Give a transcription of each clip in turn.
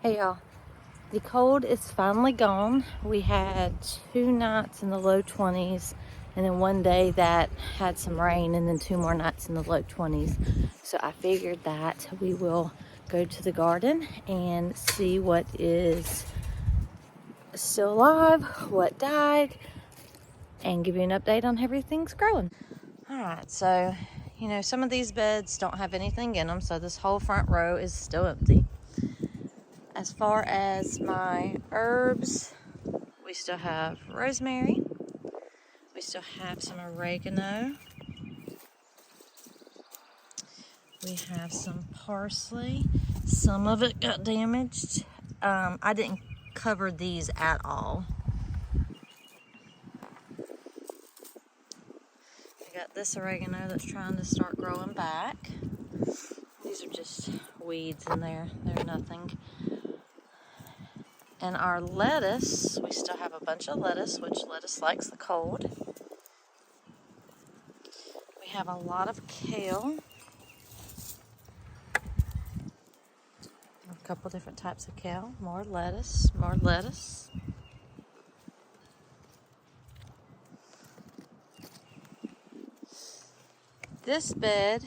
Hey y'all, the cold is finally gone. We had 2 nights in the low 20s and then one day that had some rain and then 2 more nights in the low 20s. So I figured that we will go to the garden and see what is still alive, what died, and give you an update on how everything's growing. Alright, so some of these beds don't have anything in them, so this whole front row is still empty. As far as my herbs, we still have rosemary. We still have some oregano. We have some parsley. Some of it got damaged. I didn't cover these at all. I got this oregano that's trying to start growing back. These are just weeds in there. They're nothing. And our lettuce, we still have a bunch of lettuce, which lettuce likes the cold. We have a lot of kale. A couple different types of kale. More lettuce, more lettuce. This bed,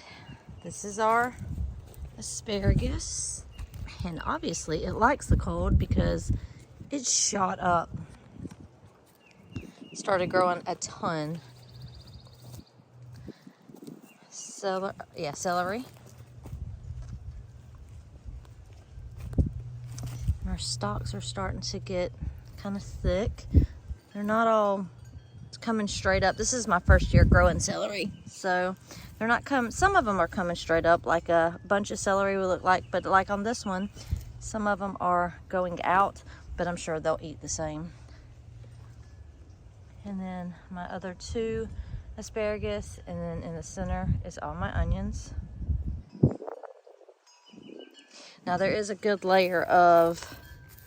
this is our asparagus. And obviously it likes the cold because it shot up. Started growing a ton. Celery. Our stalks are starting to get kind of thick. They're not all coming straight up. This is my first year growing celery, so they're not coming. Some of them are coming straight up like a bunch of celery would look like, but like on this one, some of them are going out, but I'm sure they'll eat the same. And then my other 2 asparagus, and then in the center is all my onions. Now there is a good layer of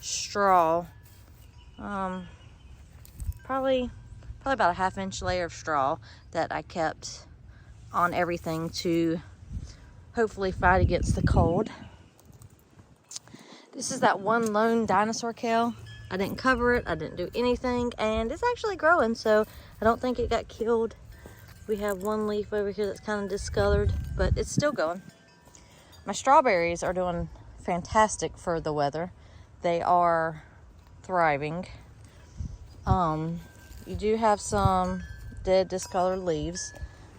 straw, probably about a 1/2 inch layer of straw that I kept on everything to hopefully fight against the cold. This is that one lone dinosaur kale. I didn't cover it, I didn't do anything, and it's actually growing, so I don't think it got killed. We have one leaf over here that's kind of discolored, but it's still going. My strawberries are doing fantastic for the weather. They are thriving. You do have some dead, discolored leaves.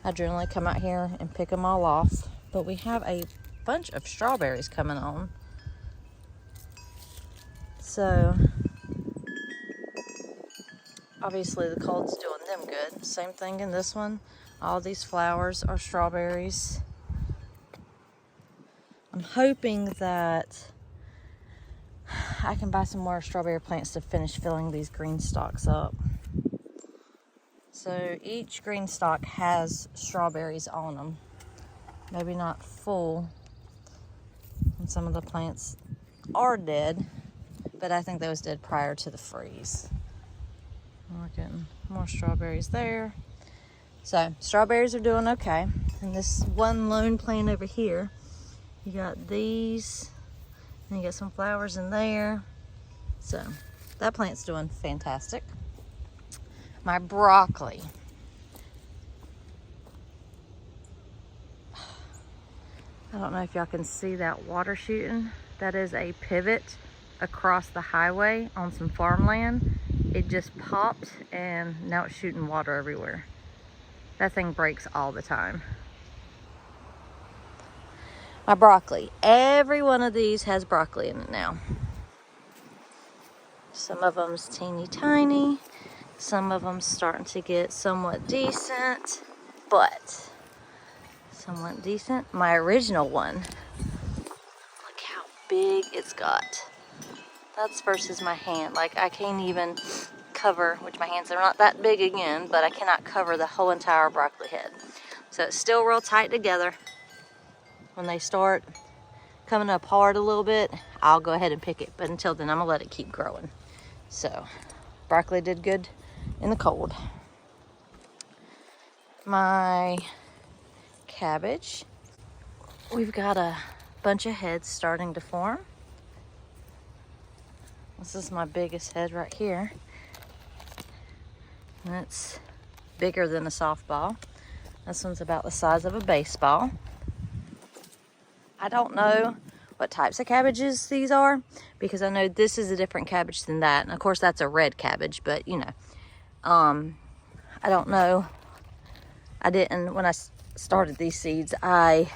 I generally come out here and pick them all off, but we have a bunch of strawberries coming on. So obviously the cold's doing them good. Same thing in this one. All these flowers are strawberries. I'm hoping that I can buy some more strawberry plants to finish filling these green stalks up. So each green stalk has strawberries on them. Maybe not full. And some of the plants are dead, but I think those did prior to the freeze. We're getting more strawberries there. So strawberries are doing okay. And this one lone plant over here, you got these, and you got some flowers in there. So that plant's doing fantastic. My broccoli. I don't know if y'all can see that water shooting. That is a pivot across the highway on some farmland. It just popped and now it's shooting water everywhere. That thing breaks all the time. My broccoli. Every one of these has broccoli in it now. Some of them's teeny tiny. Some of them starting to get somewhat decent, but somewhat decent. My original one, look how big it's got. That's versus my hand. Like I can't even cover, which my hands are not that big again, but I cannot cover the whole entire broccoli head. So it's still real tight together. When they start coming apart a little bit, I'll go ahead and pick it. But until then, I'm gonna let it keep growing. So broccoli did good in the cold. My cabbage, we've got a bunch of heads starting to form. This is my biggest head right here. And it's bigger than a softball. This one's about the size of a baseball. I don't know what types of cabbages these are because I know this is a different cabbage than that. And of course that's a red cabbage, but you know, I don't know. I didn't, when I started these seeds, I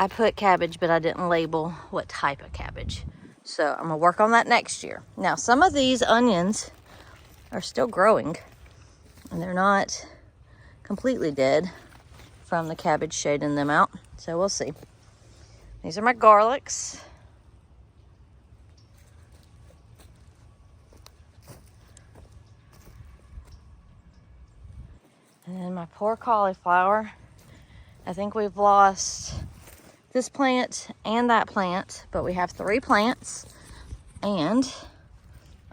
put cabbage, but I didn't label what type of cabbage. So I'm gonna work on that next year. Now, some of these onions are still growing and they're not completely dead from the cabbage shading them out. So we'll see. These are my garlics. And then my poor cauliflower. I think we've lost this plant and that plant, but we have 3 plants and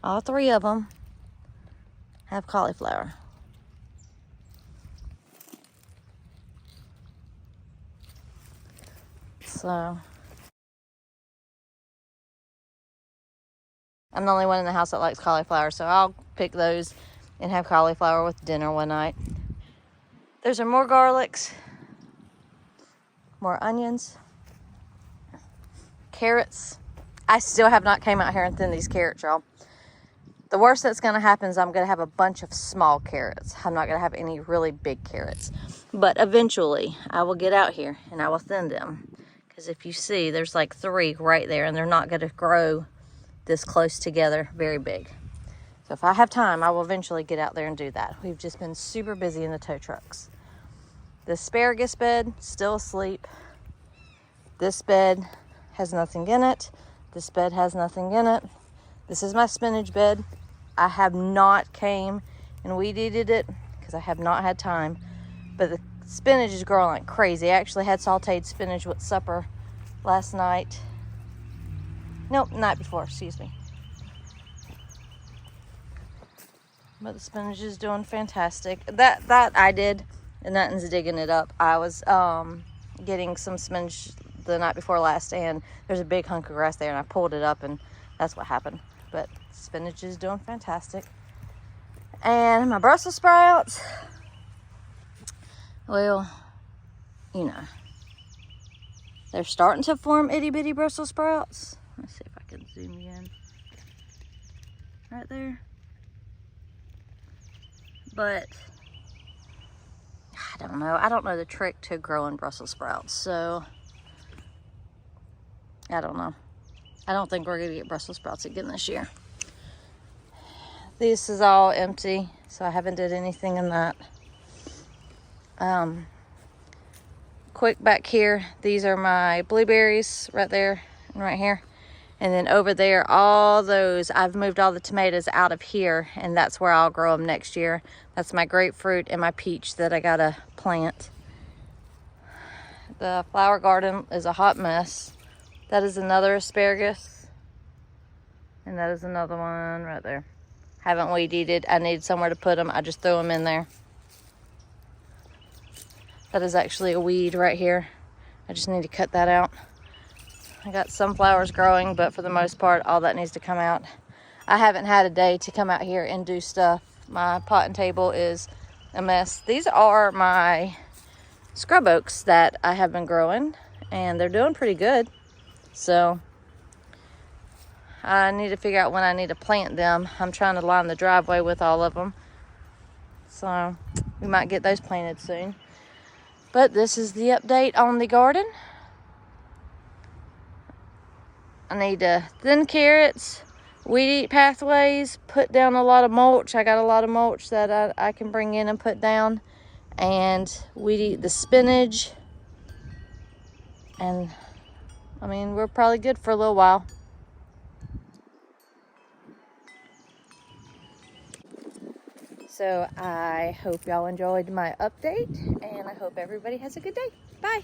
all 3 of them have cauliflower. So I'm the only one in the house that likes cauliflower, so I'll pick those and have cauliflower with dinner one night. There's more garlics, more onions, carrots. I still have not came out here and thinned these carrots, y'all. The worst that's gonna happen is I'm gonna have a bunch of small carrots. I'm not gonna have any really big carrots. But eventually I will get out here and I will thin them. Because if you see, there's like 3 right there and they're not gonna grow this close together very big. So if I have time, I will eventually get out there and do that. We've just been super busy in the tow trucks. The asparagus bed, still asleep. This bed has nothing in it. This bed has nothing in it. This is my spinach bed. I have not came and weed eated it because I have not had time. But the spinach is growing like crazy. I actually had sauteed spinach with supper last night. Nope, night before, excuse me. But the spinach is doing fantastic. That I did, and nothing's digging it up. I was getting some spinach the night before last, and there's a big hunk of grass there, and I pulled it up, and that's what happened. But spinach is doing fantastic. And my Brussels sprouts, well, you know, they're starting to form itty bitty Brussels sprouts. Let's see if I can zoom in. Right there. But I don't know. I don't know the trick to growing Brussels sprouts. So I don't know. I don't think we're going to get Brussels sprouts again this year. This is all empty, so I haven't did anything in that. Quick back here, these are my blueberries right there and right here. And then over there, all those, I've moved all the tomatoes out of here, and that's where I'll grow them next year. That's my grapefruit and my peach that I gotta plant. The flower garden is a hot mess. That is another asparagus. And that is another one right there. Haven't weed eated. I need somewhere to put them. I just threw them in there. That is actually a weed right here. I just need to cut that out. I got some flowers growing, but for the most part, all that needs to come out. I haven't had a day to come out here and do stuff. My potting table is a mess. These are my scrub oaks that I have been growing, and they're doing pretty good. So I need to figure out when I need to plant them. I'm trying to line the driveway with all of them. So we might get those planted soon. But this is the update on the garden. I need to thin carrots, weed eat pathways, put down a lot of mulch. I got a lot of mulch that I can bring in and put down. And weed eat the spinach. And I mean, we're probably good for a little while. So I hope y'all enjoyed my update, and I hope everybody has a good day. Bye.